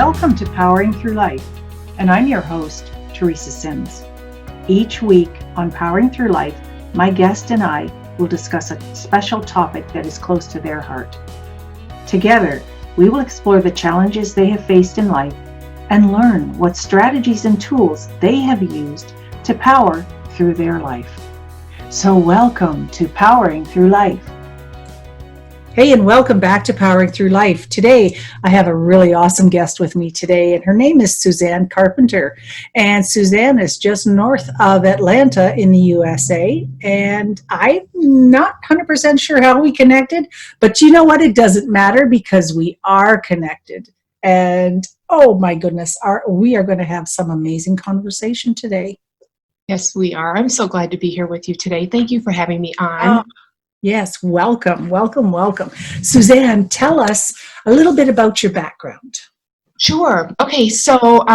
Welcome to Powering Through Life, and I'm your host, Teresa Sims. Each week on Powering Through Life, my guest and I will discuss a special topic that is close to their heart. Together, we will explore the challenges they have faced in life and learn what strategies and tools they have used to power through their life. So welcome to Powering Through Life. Hey, and welcome back to Powering Through Life. Today, I have a really awesome guest with me today, and her name is Susanne Carpenter. And Suzanne is just north of Atlanta in the USA, and I'm not 100% sure how we connected, but you know what? It doesn't matter because we are connected. And oh my goodness, we are going to have some amazing conversation today. Yes, we are. I'm so glad to be here with you today. Thank you for having me on. Yes, welcome. Suzanne, tell us a little bit about your background. Sure. Okay, so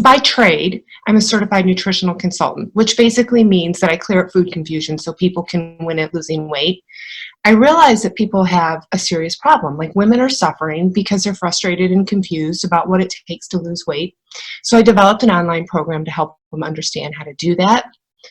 by trade, I'm a certified nutritional consultant, which basically means that I clear up food confusion so people can win at losing weight. I realize that people have a serious problem, like women are suffering because they're frustrated and confused about what it takes to lose weight. So I developed an online program to help them understand how to do that,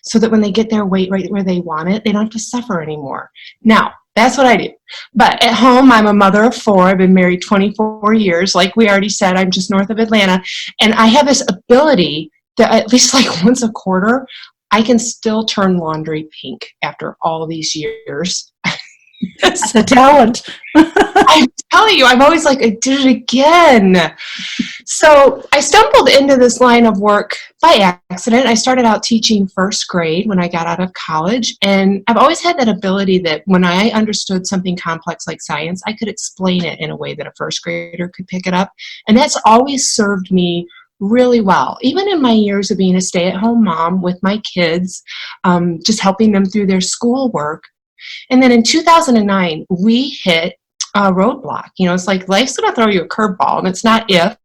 so that when they get their weight right where they want it, they don't have to suffer anymore. Now, that's what I do. But at home, I'm a mother of 4. I've been married 24 years. Like we already said, I'm just north of Atlanta. And I have this ability that at least like once a quarter, I can still turn laundry pink after all these years. That's a talent. I'm telling you, I'm always like, I did it again. So I stumbled into this line of work by accident. I started out teaching first grade when I got out of college, and I've always had that ability that when I understood something complex like science, I could explain it in a way that a first grader could pick it up, and that's always served me really well. Even in my years of being a stay-at-home mom with my kids, just helping them through their schoolwork. And then in 2009, we hit a roadblock. You know, it's like life's going to throw you a curveball, and it's not if,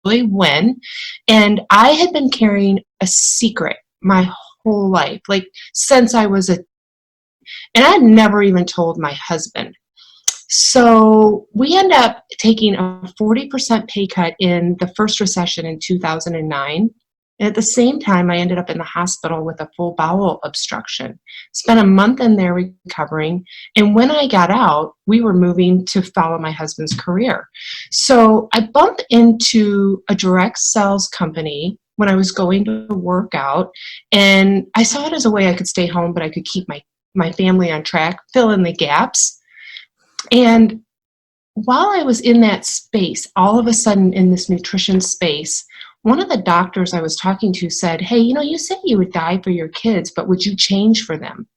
really when. And I had been carrying a secret my whole life, like since I was and I had never even told my husband. So we ended up taking a 40% pay cut in the first recession in 2009. And at the same time, I ended up in the hospital with a full bowel obstruction. Spent a month in there recovering. And when I got out, we were moving to follow my husband's career. So I bumped into a direct sales company when I was going to work out. And I saw it as a way I could stay home, but I could keep my family on track, fill in the gaps. And while I was in that space, all of a sudden in this nutrition space, one of the doctors I was talking to said, hey, you know, you said you would die for your kids, but would you change for them?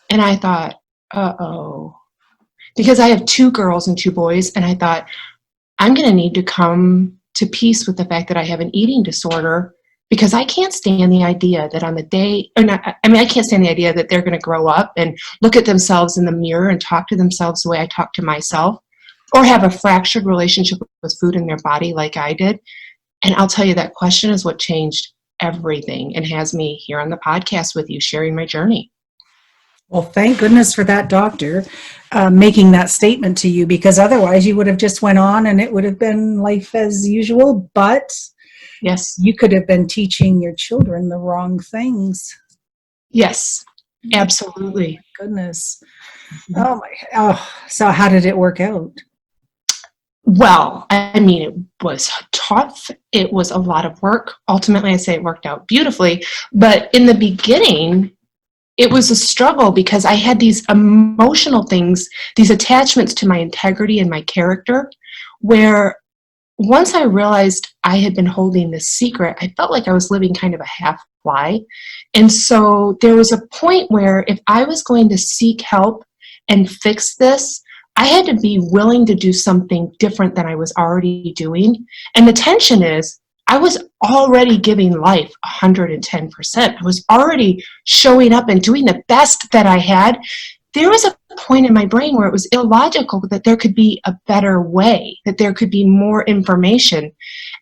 And I thought, uh-oh. Because I have 2 girls and 2 boys, and I thought, I'm going to need to come to peace with the fact that I have an eating disorder, because I can't stand the idea that on the day, I can't stand the idea that they're going to grow up and look at themselves in the mirror and talk to themselves the way I talk to myself, or have a fractured relationship with food in their body like I did. And I'll tell you, that question is what changed everything and has me here on the podcast with you, sharing my journey. Well, thank goodness for that doctor making that statement to you, because otherwise you would have just went on and it would have been life as usual. But yes, you could have been teaching your children the wrong things. Yes, absolutely. Oh, goodness. So how did it work out? Well, I mean, it was tough. It was a lot of work. Ultimately, I say it worked out beautifully. But in the beginning, it was a struggle because I had these emotional things, these attachments to my integrity and my character, where once I realized I had been holding this secret, I felt like I was living kind of a half lie. And so there was a point where if I was going to seek help and fix this, I had to be willing to do something different than I was already doing. And the tension is, I was already giving life 110%. I was already showing up and doing the best that I had. There was a point in my brain where it was illogical that there could be a better way, that there could be more information.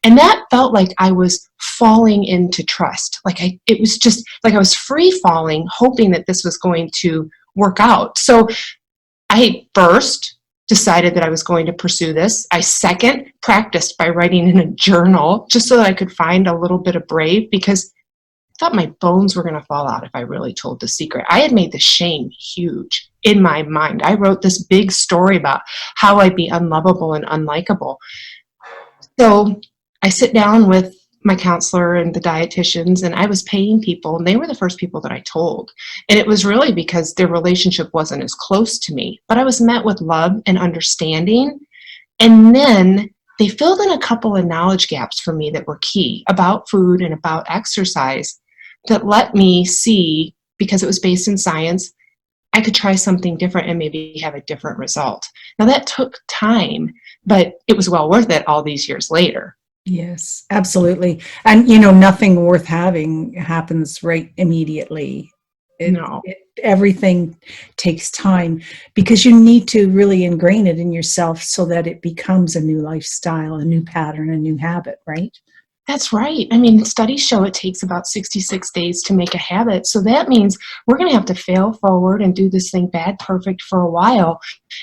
And that felt like I was falling into trust. It was just like I was free falling, hoping that this was going to work out. So I first decided that I was going to pursue this. I second practiced by writing in a journal just so that I could find a little bit of brave, because I thought my bones were going to fall out if I really told the secret. I had made the shame huge in my mind. I wrote this big story about how I'd be unlovable and unlikable. So I sit down with my counselor and the dietitians, and I was paying people, and they were the first people that I told. And it was really because their relationship wasn't as close to me, but I was met with love and understanding. And then they filled in a couple of knowledge gaps for me that were key about food and about exercise that let me see, because it was based in science, I could try something different and maybe have a different result. Now that took time, but it was well worth it all these years later. Yes, absolutely. And nothing worth having happens right immediately. No. Everything takes time, because you need to really ingrain it in yourself so that it becomes a new lifestyle, a new pattern, a new habit, right? That's right. I mean, studies show it takes about 66 days to make a habit. So that means we're going to have to fail forward and do this thing bad perfect for a while.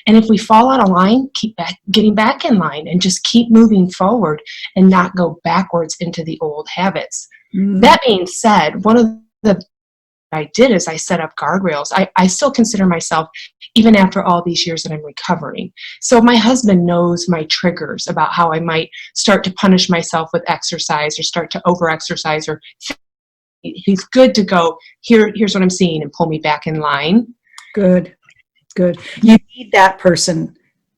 And if we fall out of line, keep getting back in line and just keep moving forward and not go backwards into the old habits. Mm-hmm. That being said, one of the I did is I set up guardrails. I still consider myself, even after all these years that I'm recovering. So my husband knows my triggers about how I might start to punish myself with exercise or start to over-exercise, or he's good to go, here's what I'm seeing, and pull me back in line. Good. You need that person.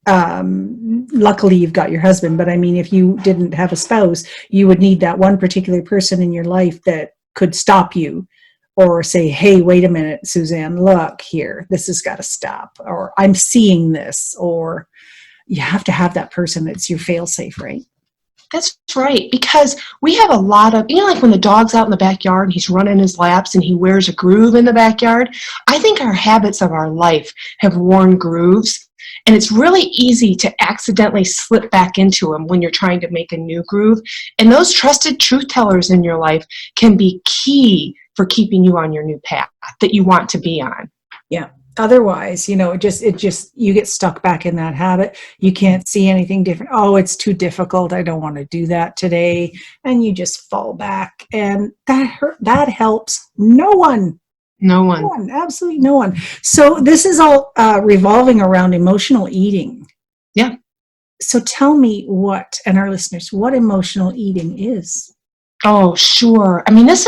Luckily you've got your husband, but I mean, if you didn't have a spouse, you would need that one particular person in your life that could stop you, or say, hey, wait a minute, Suzanne, look here, this has got to stop, or I'm seeing this, or you have to have that person that's your fail-safe, right? That's right, because we have a lot of, like when the dog's out in the backyard and he's running his laps and he wears a groove in the backyard, I think our habits of our life have worn grooves, and it's really easy to accidentally slip back into them when you're trying to make a new groove. And those trusted truth tellers in your life can be key for keeping you on your new path that you want to be on. Yeah. Otherwise, it just you get stuck back in that habit. You can't see anything different. Oh, it's too difficult. I don't want to do that today. And you just fall back, and that helps no one. No one. Absolutely no one. So this is all revolving around emotional eating. Yeah. So tell me and our listeners, what emotional eating is. Oh, sure. I mean, this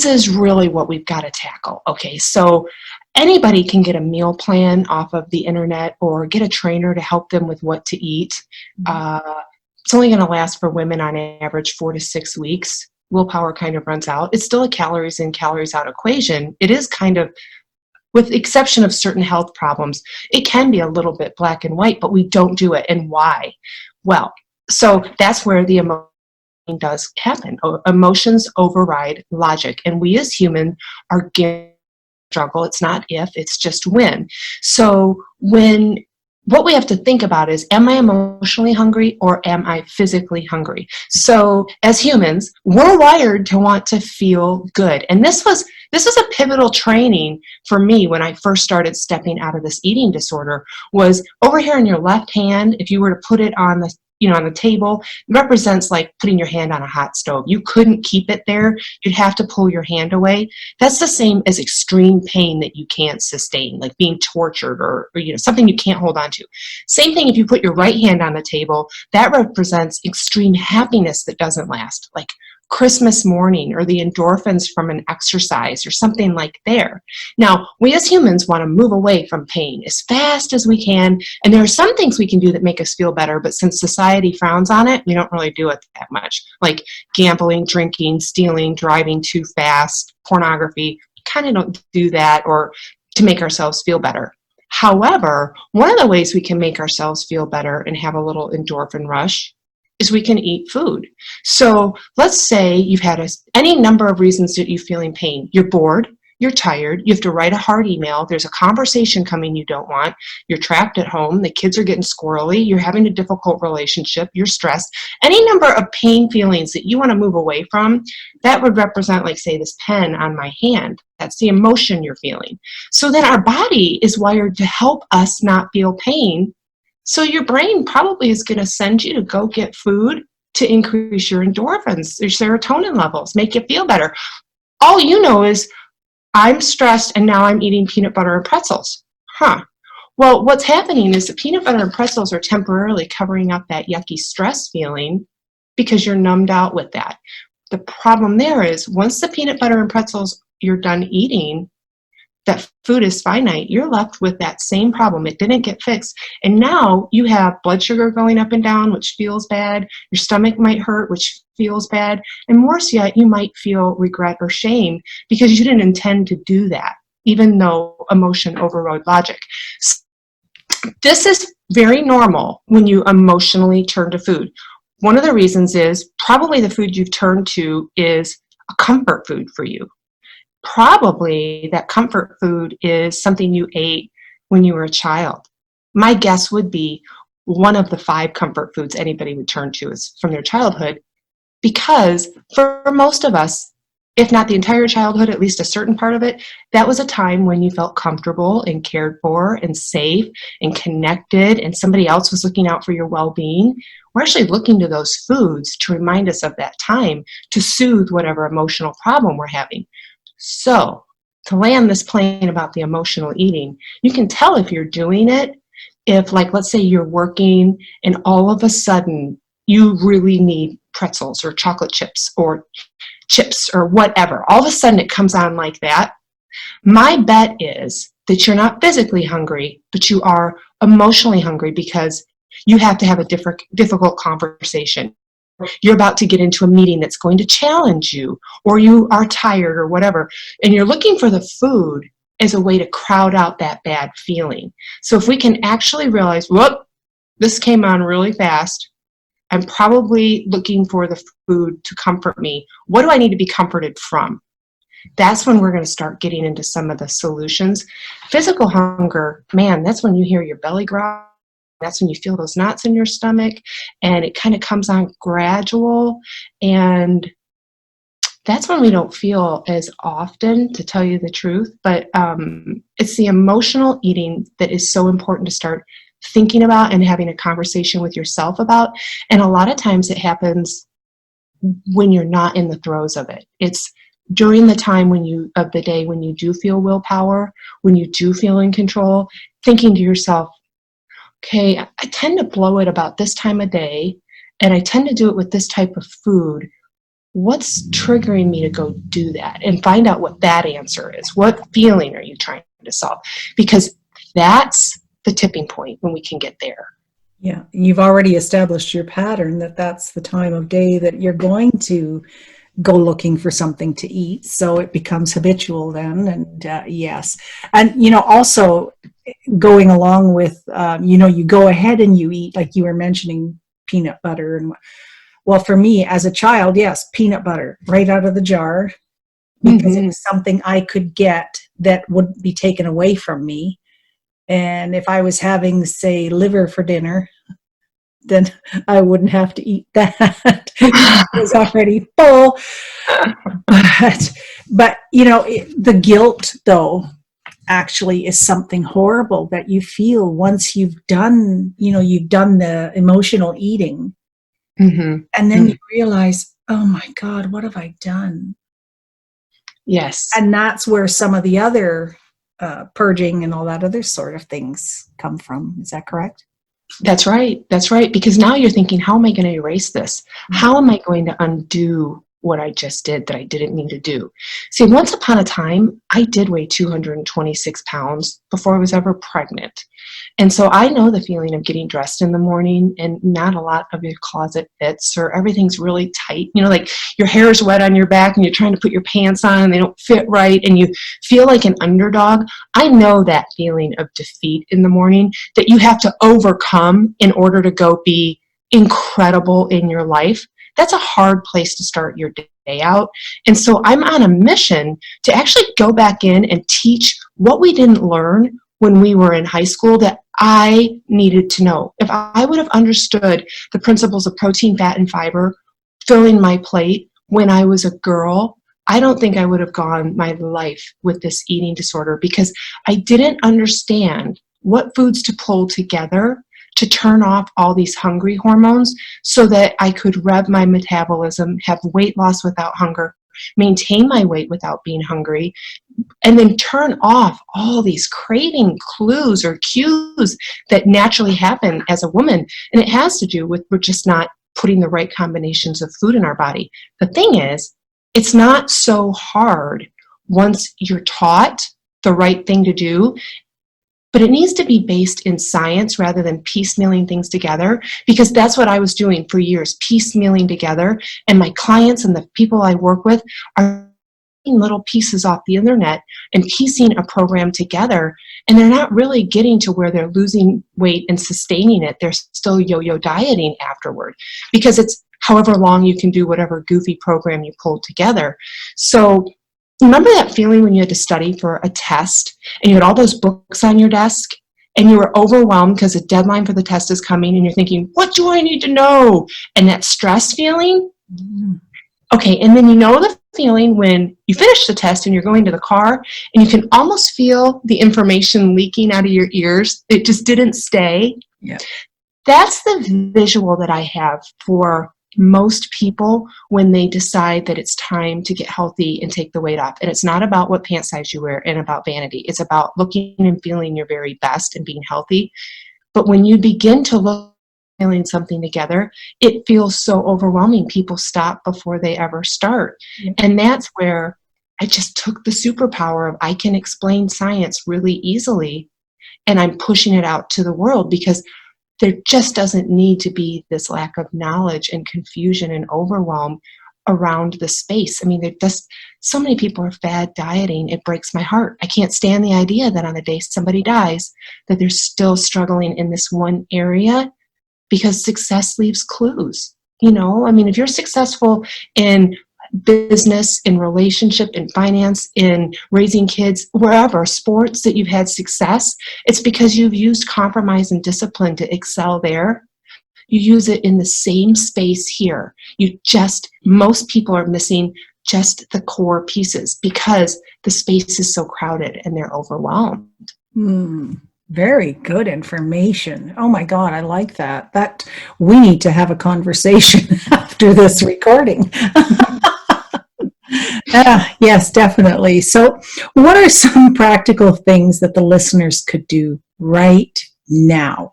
is really what we've got to tackle. Okay, so anybody can get a meal plan off of the internet or get a trainer to help them with what to eat. It's only going to last for women on average 4 to 6 weeks. Willpower kind of runs out. It's still a calories in, calories out equation. It is kind of, with the exception of certain health problems, it can be a little bit black and white, but we don't do it. And why? Well, so that's where the emotion does happen. Emotions override logic, and we as humans are struggle. It's not if, it's just when. So what we have to think about is, am I emotionally hungry or am I physically hungry? So as humans, we're wired to want to feel good. And this was a pivotal training for me when I first started stepping out of this eating disorder. Was over here in your left hand, if you were to put it on the table, it represents like putting your hand on a hot stove. You couldn't keep it there. You'd have to pull your hand away. That's the same as extreme pain that you can't sustain, like being tortured or something you can't hold on to. Same thing if you put your right hand on the table, that represents extreme happiness that doesn't last, like Christmas morning or the endorphins from an exercise or something like there. Now, we as humans want to move away from pain as fast as we can, and there are some things we can do that make us feel better, but since society frowns on it, we don't really do it that much, like gambling, drinking, stealing, driving too fast, pornography. We kind of don't do that or to make ourselves feel better. However, one of the ways we can make ourselves feel better and have a little endorphin rush is we can eat food. So let's say you've had any number of reasons that you're feeling pain. You're bored, you're tired, you have to write a hard email, there's a conversation coming you don't want, you're trapped at home, the kids are getting squirrely, you're having a difficult relationship, you're stressed. Any number of pain feelings that you want to move away from, that would represent, like, say, this pen on my hand. That's the emotion you're feeling. So then our body is wired to help us not feel pain So your brain probably is going to send you to go get food to increase your endorphins, your serotonin levels, make you feel better. All you know is, I'm stressed and now I'm eating peanut butter and pretzels. Huh. Well, what's happening is the peanut butter and pretzels are temporarily covering up that yucky stress feeling because you're numbed out with that. The problem there is, once the peanut butter and pretzels you're done eating, that food is finite, you're left with that same problem. It didn't get fixed. And now you have blood sugar going up and down, which feels bad. Your stomach might hurt, which feels bad. And worse yet, you might feel regret or shame because you didn't intend to do that, even though emotion overrode logic. This is very normal when you emotionally turn to food. One of the reasons is probably the food you've turned to is a comfort food for you. Probably that comfort food is something you ate when you were a child. My guess would be one of the 5 comfort foods anybody would turn to is from their childhood, because for most of us, if not the entire childhood, at least a certain part of it, that was a time when you felt comfortable and cared for and safe and connected, and somebody else was looking out for your well-being. We're actually looking to those foods to remind us of that time, to soothe whatever emotional problem we're having. So, to land this plane about the emotional eating, you can tell if you're doing it, if, like, let's say you're working and all of a sudden you really need pretzels or chocolate chips or whatever. All of a sudden it comes on like that. My bet is that you're not physically hungry, but you are emotionally hungry because you have to have a difficult conversation. You're about to get into a meeting that's going to challenge you, or you are tired or whatever, and you're looking for the food as a way to crowd out that bad feeling. So if we can actually realize, whoop, this came on really fast, I'm probably looking for the food to comfort me. What do I need to be comforted from? That's when we're going to start getting into some of the solutions. Physical hunger, man, that's when you hear your belly growl. That's when you feel those knots in your stomach, and it kind of comes on gradual, and that's when we don't feel as often, to tell you the truth. But it's the emotional eating that is so important to start thinking about and having a conversation with yourself about. And a lot of times it happens when you're not in the throes of it. It's during the time of the day when you do feel willpower, when you do feel in control, thinking to yourself, okay, I tend to blow it about this time of day, and I tend to do it with this type of food. What's triggering me to go do that? And find out what that answer is. What feeling are you trying to solve? Because that's the tipping point when we can get there. Yeah, you've already established your pattern that's the time of day that you're going to go looking for something to eat. So it becomes habitual then. And yes. And, also going along with, you go ahead and you eat, like you were mentioning, peanut butter. And well, for me as a child, yes, peanut butter right out of the jar, because it was something I could get that would be taken away from me. And if I was having, say, liver for dinner, then I wouldn't have to eat that. I was already full. But the guilt, though, actually is something horrible that you feel once you've done the emotional eating. Mm-hmm. And then you realize, oh my God, what have I done? Yes. And that's where some of the other purging and all that other sort of things come from. Is that correct? That's right. That's right. Because now you're thinking, how am I going to erase this? How am I going to undo what I just did that I didn't need to do? See, once upon a time, I did weigh 226 pounds before I was ever pregnant. And so I know the feeling of getting dressed in the morning and not a lot of your closet fits, or everything's really tight. Like your hair is wet on your back and you're trying to put your pants on and they don't fit right and you feel like an underdog. I know that feeling of defeat in the morning that you have to overcome in order to go be incredible in your life. That's a hard place to start your day out. And so I'm on a mission to actually go back in and teach what we didn't learn when we were in high school that I needed to know. If I would have understood the principles of protein, fat, and fiber filling my plate when I was a girl, I don't think I would have gone my life with this eating disorder, because I didn't understand what foods to pull together to turn off all these hungry hormones so that I could rev my metabolism, have weight loss without hunger, maintain my weight without being hungry, and then turn off all these craving clues or cues that naturally happen as a woman. And it has to do with we're just not putting the right combinations of food in our body. The thing is, it's not so hard once you're taught the right thing to do, but it needs to be based in science rather than piecemealing things together, because that's what I was doing for years, piecemealing together. And my clients and the people I work with are taking little pieces off the internet and piecing a program together, and they're not really getting to where they're losing weight and sustaining it. They're still yo-yo dieting afterward, because it's however long you can do whatever goofy program you pulled together. So remember that feeling when you had to study for a test and you had all those books on your desk and you were overwhelmed because the deadline for the test is coming and you're thinking, what do I need to know? And that stress feeling? Okay, and then you know the feeling when you finish the test and you're going to the car and you can almost feel the information leaking out of your ears. It just didn't stay. Yeah. That's the visual that I have for most people when they decide that it's time to get healthy and take the weight off. And it's not about what pant size you wear and about vanity. It's about looking and feeling your very best and being healthy. But when you begin to look feeling something together, it feels so overwhelming. People stop before they ever start. Yep. And that's where I just took the superpower of I can explain science really easily, and I'm pushing it out to the world, because there just doesn't need to be this lack of knowledge and confusion and overwhelm around the space. I mean, there just so many people are fad dieting. It breaks my heart. I can't stand the idea that on the day somebody dies, that they're still struggling in this one area, because success leaves clues. You know, I mean, if you're successful in business, in relationship, in finance, in raising kids, wherever, sports, that you've had success, it's because you've used compromise and discipline to excel there. You use it in the same space here. Most people are missing just the core pieces because the space is so crowded and they're overwhelmed. Very good information. Oh my God, I like that. That we need to have a conversation after this recording. Yes, definitely. So what are some practical things that the listeners could do right now?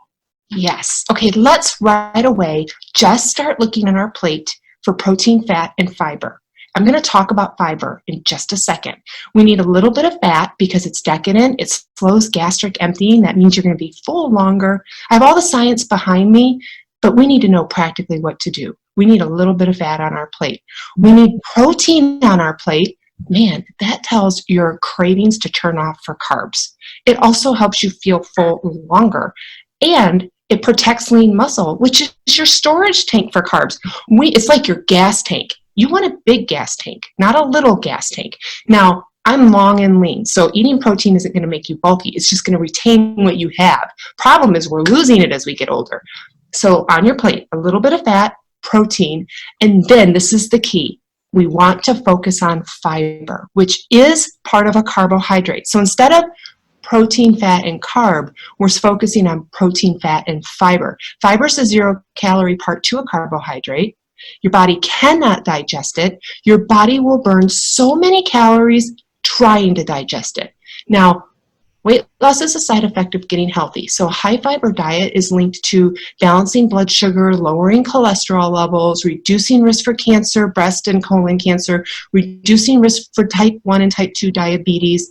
Yes. Okay, let's right away just start looking at our plate for protein, fat, and fiber. I'm going to talk about fiber in just a second. We need a little bit of fat because it's decadent. It slows gastric emptying. That means you're going to be full longer. I have all the science behind me, but we need to know practically what to do. We need a little bit of fat on our plate. We need protein on our plate. Man, that tells your cravings to turn off for carbs. It also helps you feel full longer. And it protects lean muscle, which is your storage tank for carbs. It's like your gas tank. You want a big gas tank, not a little gas tank. Now, I'm long and lean, so eating protein isn't going to make you bulky. It's just going to retain what you have. Problem is we're losing it as we get older. So on your plate, a little bit of fat, protein, and then this is the key. We want to focus on fiber, which is part of a carbohydrate. So instead of protein, fat, and carb, we're focusing on protein, fat, and fiber. Fiber is a 0-calorie part to a carbohydrate. Your body cannot digest it. Your body will burn so many calories trying to digest it. Now, weight loss is a side effect of getting healthy. So a high fiber diet is linked to balancing blood sugar, lowering cholesterol levels, reducing risk for cancer, breast and colon cancer, reducing risk for type 1 and type 2 diabetes,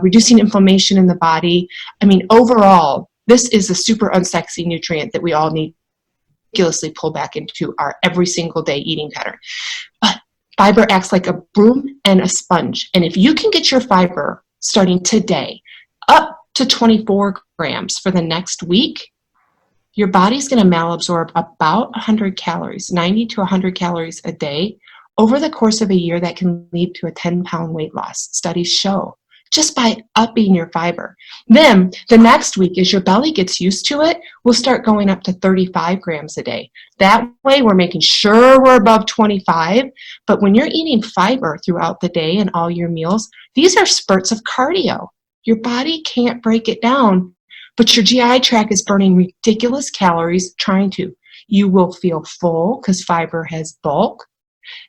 reducing inflammation in the body. I mean, overall, this is a super unsexy nutrient that we all need to ridiculously pull back into our every single day eating pattern. But fiber acts like a broom and a sponge. And if you can get your fiber starting today up to 24 grams for the next week, your body's going to malabsorb about 100 calories, 90 to 100 calories a day. Over the course of a year, that can lead to a 10-pound weight loss, studies show, just by upping your fiber. Then the next week, as your belly gets used to it, we'll start going up to 35 grams a day. That way, we're making sure we're above 25. But when you're eating fiber throughout the day and all your meals, these are spurts of cardio. Your body can't break it down but your GI tract is burning ridiculous calories trying to. You will feel full because fiber has bulk,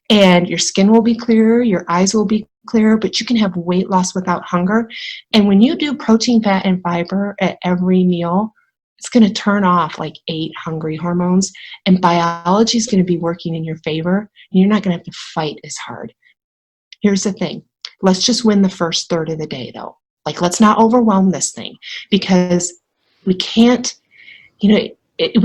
and your skin will be clearer, your eyes will be clearer, but you can have weight loss without hunger. And when you do protein, fat, and fiber at every meal, it's going to turn off like 8 hungry hormones, and biology is going to be working in your favor, and you're not going to have to fight as hard. Here's the thing. Let's just win the first third of the day, though. Like, let's not overwhelm this thing, because we can't, we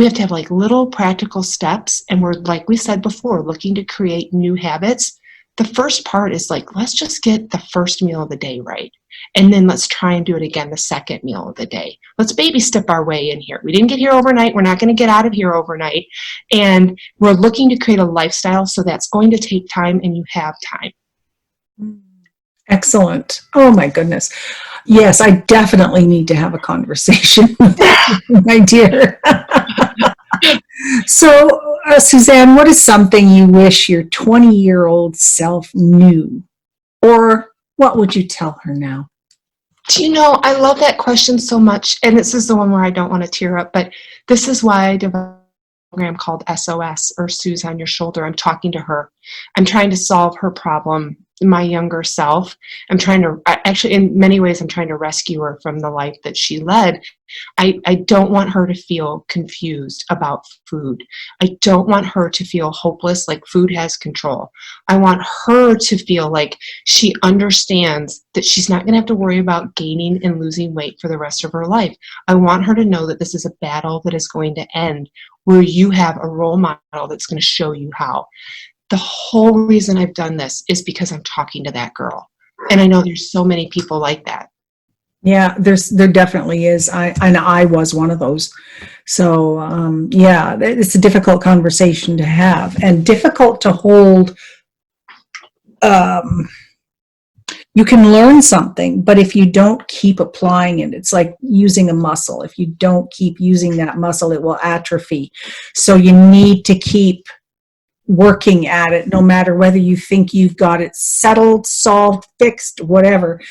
have to have like little practical steps, and we're, like we said before, looking to create new habits. The first part is like, let's just get the first meal of the day right. And then let's try and do it again the second meal of the day. Let's baby step our way in here. We didn't get here overnight. We're not going to get out of here overnight. And we're looking to create a lifestyle, so that's going to take time, and you have time. Excellent. Oh my goodness. Yes, I definitely need to have a conversation with you, my dear. So, Suzanne, what is something you wish your 20-year-old self knew? Or what would you tell her now? Do you know, I love that question so much. And this is the one where I don't want to tear up, but this is why I developed a program called SOS, or Suze on Your Shoulder. I'm talking to her. I'm trying to solve her problem, my younger self. Actually, in many ways, I'm trying to rescue her from the life that she led. I don't want her to feel confused about food. I don't want her to feel hopeless, like food has control. I want her to feel like she understands that she's not going to have to worry about gaining and losing weight for the rest of her life. I want her to know that this is a battle that is going to end, where you have a role model that's going to show you how. The whole reason I've done this is because I'm talking to that girl. And I know there's so many people like that. Yeah, there definitely is. I was one of those. So, yeah, it's a difficult conversation to have, and difficult to hold. You can learn something, but if you don't keep applying it, it's like using a muscle. If you don't keep using that muscle, it will atrophy. So you need to keep working at it, no matter whether you think you've got it settled, solved, fixed, whatever.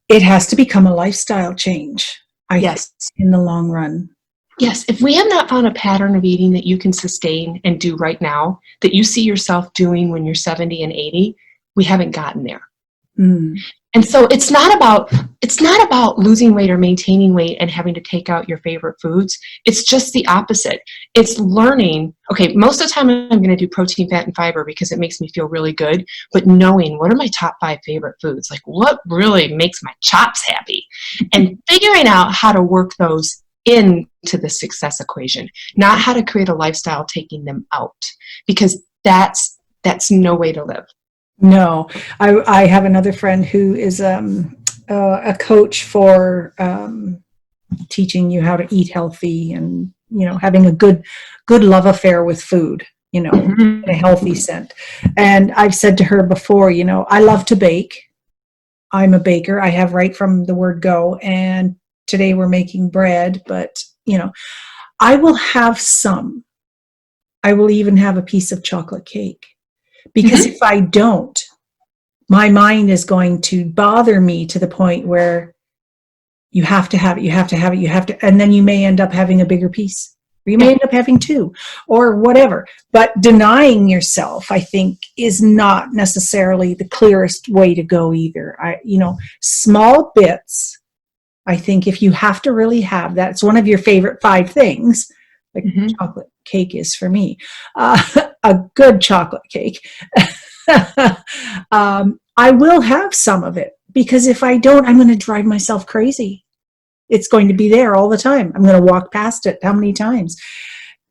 It has to become a lifestyle change, I think, in the long run. Yes, if we have not found a pattern of eating that you can sustain and do right now, that you see yourself doing when you're 70 and 80, we haven't gotten there. Mm. And so it's not about losing weight or maintaining weight and having to take out your favorite foods. It's just the opposite. It's learning, okay, most of the time I'm going to do protein, fat, and fiber because it makes me feel really good, but knowing what are my top 5 favorite foods, like what really makes my chops happy, and figuring out how to work those into the success equation, not how to create a lifestyle taking them out, because that's no way to live. No, I have another friend who is a coach for teaching you how to eat healthy, and having a good love affair with food, in a healthy scent. And I've said to her before, I love to bake. I'm a baker. I have right from the word go. And today we're making bread, but I will have some. I will even have a piece of chocolate cake. Because if I don't, my mind is going to bother me to the point where you have to have it, and then you may end up having a bigger piece. Or you may end up having 2 or whatever. But denying yourself, I think, is not necessarily the clearest way to go either. Small bits, I think, if you have to really have that, it's one of your favorite 5 things, like chocolate cake is for me. A good chocolate cake. I will have some of it, because if I don't, I'm going to drive myself crazy. It's going to be there all the time. I'm going to walk past it how many times?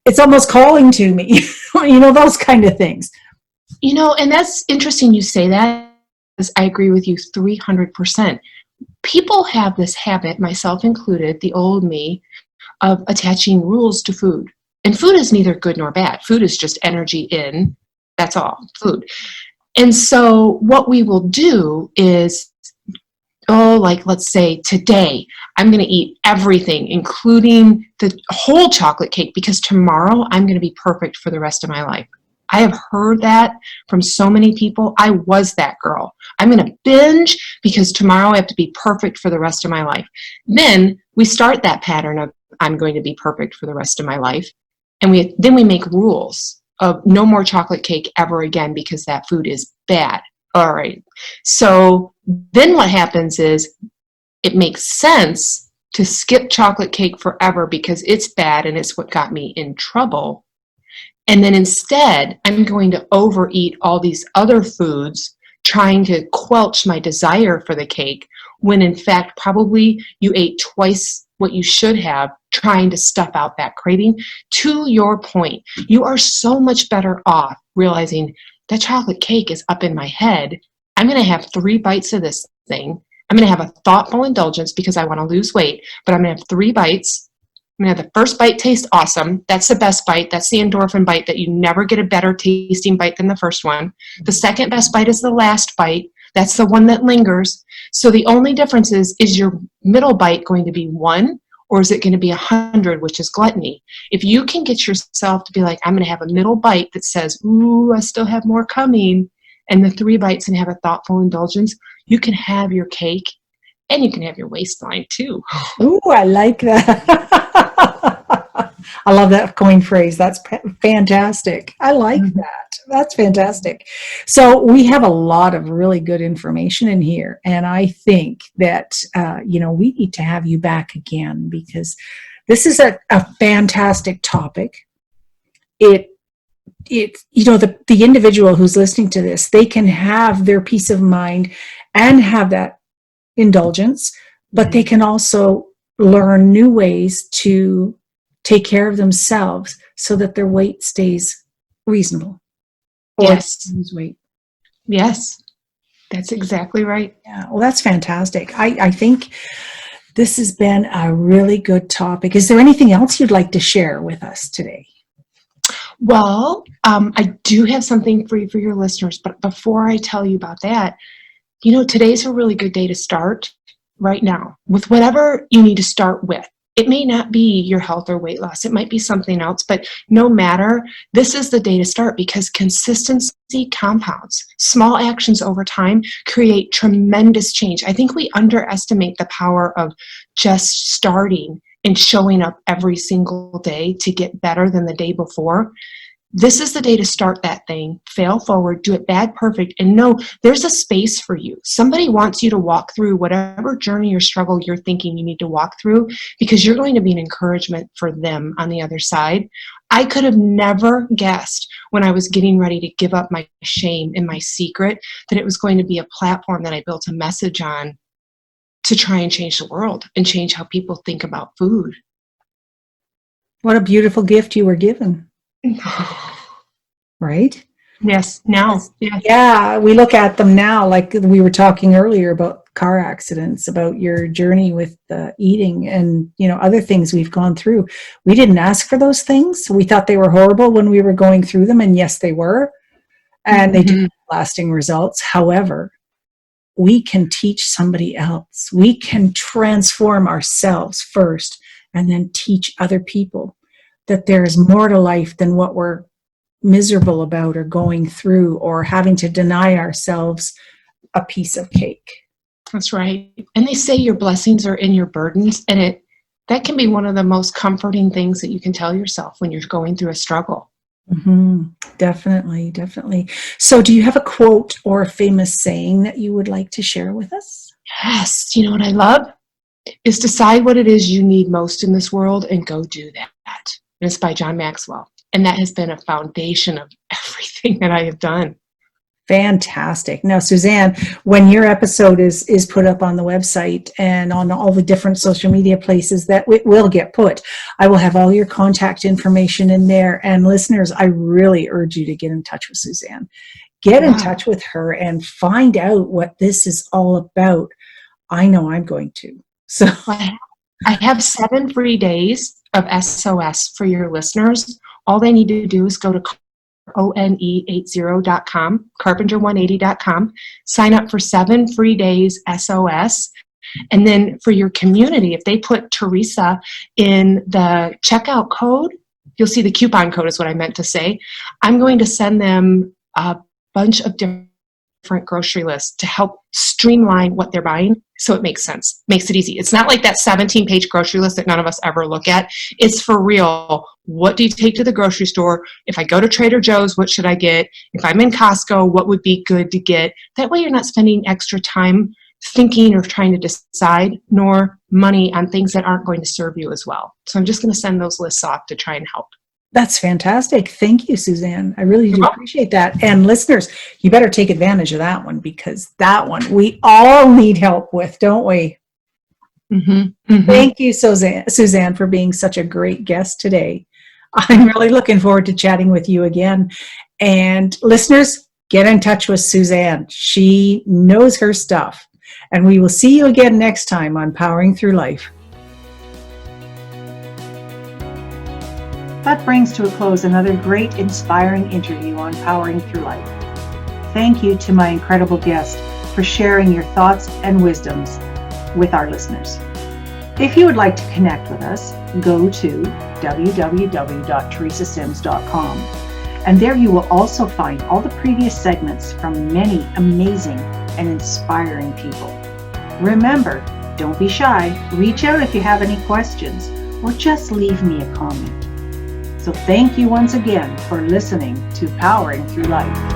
It's almost calling to me, those kind of things. And that's interesting you say that, because I agree with you 300%. People have this habit, myself included, the old me, of attaching rules to food. And food is neither good nor bad. Food is just energy in. That's all, food. And so what we will do is, let's say today, I'm going to eat everything, including the whole chocolate cake, because tomorrow I'm going to be perfect for the rest of my life. I have heard that from so many people. I was that girl. I'm going to binge because tomorrow I have to be perfect for the rest of my life. Then we start that pattern of I'm going to be perfect for the rest of my life. And then we make rules of no more chocolate cake ever again because that food is bad. All right. So then what happens is it makes sense to skip chocolate cake forever because it's bad and it's what got me in trouble. And then instead, I'm going to overeat all these other foods trying to quelch my desire for the cake when in fact probably you ate twice what you should have trying to stuff out that craving. To your point, you are so much better off realizing that chocolate cake is up in my head. I'm going to have 3 bites of this thing. I'm going to have a thoughtful indulgence because I want to lose weight, but I'm going to have 3 bites. I'm going to have the first bite taste awesome. That's the best bite. That's the endorphin bite that you never get a better tasting bite than the first one. The second best bite is the last bite. That's the one that lingers. So the only difference is your middle bite going to be 1 or is it going to be 100, which is gluttony? If you can get yourself to be like, I'm going to have a middle bite that says, ooh, I still have more coming, and the 3 bites and have a thoughtful indulgence, you can have your cake and you can have your waistline too. Ooh, I like that. I love that coin phrase. That's fantastic. I like that. That's fantastic. So we have a lot of really good information in here. And I think that, we need to have you back again because this is a fantastic topic. The individual who's listening to this, they can have their peace of mind and have that indulgence, but they can also learn new ways to take care of themselves so that their weight stays reasonable. Yes. Lose weight. Yes. That's exactly right. Yeah. Well, that's fantastic. I think this has been a really good topic. Is there anything else you'd like to share with us today? Well, I do have something for your listeners, but before I tell you about that, today's a really good day to start right now with whatever you need to start with. It may not be your health or weight loss. It might be something else, but no matter, this is the day to start because consistency compounds. Small actions over time create tremendous change. I think we underestimate the power of just starting and showing up every single day to get better than the day before. This is the day to start that thing, fail forward, do it bad, perfect, and know there's a space for you. Somebody wants you to walk through whatever journey or struggle you're thinking you need to walk through because you're going to be an encouragement for them on the other side. I could have never guessed when I was getting ready to give up my shame and my secret that it was going to be a platform that I built a message on to try and change the world and change how people think about food. What a beautiful gift you were given. Right? Yes, now. Yes. Yeah, we look at them now like we were talking earlier about car accidents, about your journey with eating and, other things we've gone through. We didn't ask for those things. We thought they were horrible when we were going through them, and yes, they were. And they did have lasting results. However, we can teach somebody else. We can transform ourselves first and then teach other people that there is more to life than what we're miserable about or going through or having to deny ourselves a piece of cake. That's right. And they say your blessings are in your burdens, and that can be one of the most comforting things that you can tell yourself when you're going through a struggle. Mm-hmm. Definitely, definitely. So do you have a quote or a famous saying that you would like to share with us? Yes. You know what I love? Is decide what it is you need most in this world and go do that. And it's by John Maxwell. And that has been a foundation of everything that I have done. Fantastic. Now, Suzanne, when your episode is put up on the website and on all the different social media places that it will get put, I will have all your contact information in there. And listeners, I really urge you to get in touch with Suzanne. Get in touch with her and find out what this is all about. I know I'm going to. So I have 7 free days of SOS for your listeners. All they need to do is go to one80.com, carpenter180.com, sign up for 7 free days SOS. And then for your community, if they put Teresa in the checkout code, you'll see the coupon code is what I meant to say. I'm going to send them a bunch of different grocery lists to help streamline what they're buying so it makes sense, makes it easy. It's not like that 17-page grocery list that none of us ever look at. It's for real. What do you take to the grocery store? If I go to Trader Joe's, what should I get? If I'm in Costco, what would be good to get? That way you're not spending extra time thinking or trying to decide, nor money on things that aren't going to serve you as well. So I'm just going to send those lists off to try and help. That's fantastic. Thank you, Suzanne. I really do appreciate that. And listeners, you better take advantage of that one, because that one we all need help with, don't we? Mm-hmm. Mm-hmm. Thank you, Suzanne, for being such a great guest today. I'm really looking forward to chatting with you again. And listeners, get in touch with Suzanne. She knows her stuff. And we will see you again next time on Powering Through Life. That brings to a close another great, inspiring interview on Powering Through Life. Thank you to my incredible guest for sharing your thoughts and wisdoms with our listeners. If you would like to connect with us, go to www.teresasims.com, and there you will also find all the previous segments from many amazing and inspiring people. Remember, don't be shy. Reach out if you have any questions, or just leave me a comment. So thank you once again for listening to Powering Through Life.